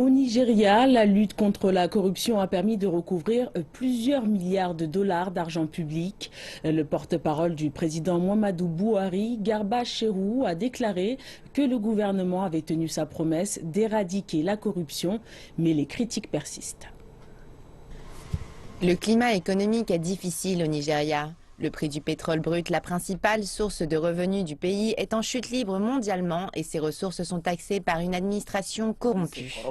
Au Nigeria, la lutte contre la corruption a permis de recouvrir plusieurs milliards de dollars d'argent public. Le porte-parole du président Muhammadu Buhari, Garba Shehu, a déclaré que le gouvernement avait tenu sa promesse d'éradiquer la corruption, mais les critiques persistent. Le climat économique est difficile au Nigeria. Le prix du pétrole brut, la principale source de revenus du pays, est en chute libre mondialement et ses ressources sont taxées par une administration corrompue.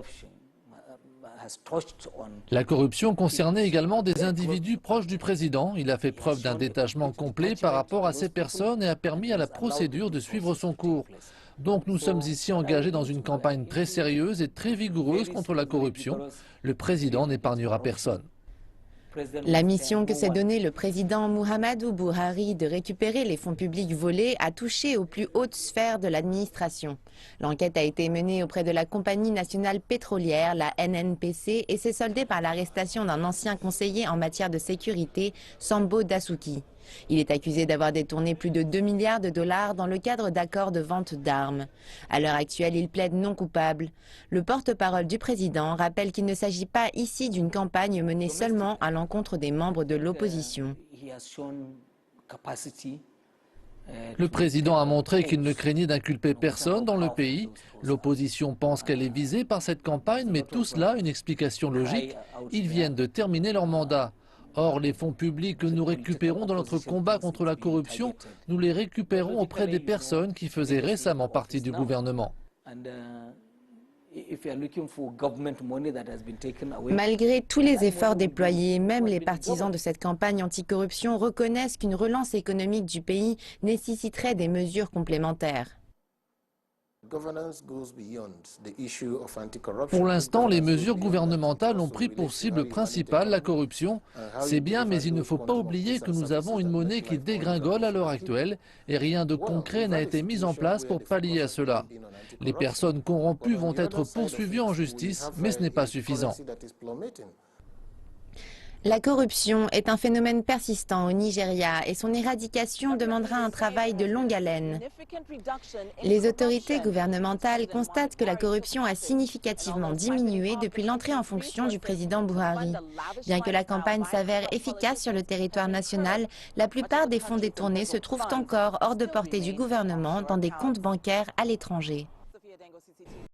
La corruption concernait également des individus proches du président. Il a fait preuve d'un détachement complet par rapport à ces personnes et a permis à la procédure de suivre son cours. Donc nous sommes ici engagés dans une campagne très sérieuse et très vigoureuse contre la corruption. Le président n'épargnera personne. La mission que s'est donnée le président Muhammadu Buhari de récupérer les fonds publics volés a touché aux plus hautes sphères de l'administration. L'enquête a été menée auprès de la compagnie nationale pétrolière, la NNPC, et s'est soldée par l'arrestation d'un ancien conseiller en matière de sécurité, Sambo Dasuki. Il est accusé d'avoir détourné plus de 2 milliards de dollars dans le cadre d'accords de vente d'armes. À l'heure actuelle, il plaide non coupable. Le porte-parole du président rappelle qu'il ne s'agit pas ici d'une campagne menée seulement à l'encontre des membres de l'opposition. Le président a montré qu'il ne craignait d'inculper personne dans le pays. L'opposition pense qu'elle est visée par cette campagne, mais tout cela a une explication logique. Ils viennent de terminer leur mandat. Or, les fonds publics que nous récupérons dans notre combat contre la corruption, nous les récupérons auprès des personnes qui faisaient récemment partie du gouvernement. Malgré tous les efforts déployés, même les partisans de cette campagne anticorruption reconnaissent qu'une relance économique du pays nécessiterait des mesures complémentaires. Pour l'instant, les mesures gouvernementales ont pris pour cible principale la corruption. C'est bien, mais il ne faut pas oublier que nous avons une monnaie qui dégringole à l'heure actuelle et rien de concret n'a été mis en place pour pallier à cela. Les personnes corrompues vont être poursuivies en justice, mais ce n'est pas suffisant. La corruption est un phénomène persistant au Nigeria et son éradication demandera un travail de longue haleine. Les autorités gouvernementales constatent que la corruption a significativement diminué depuis l'entrée en fonction du président Buhari. Bien que la campagne s'avère efficace sur le territoire national, la plupart des fonds détournés se trouvent encore hors de portée du gouvernement dans des comptes bancaires à l'étranger.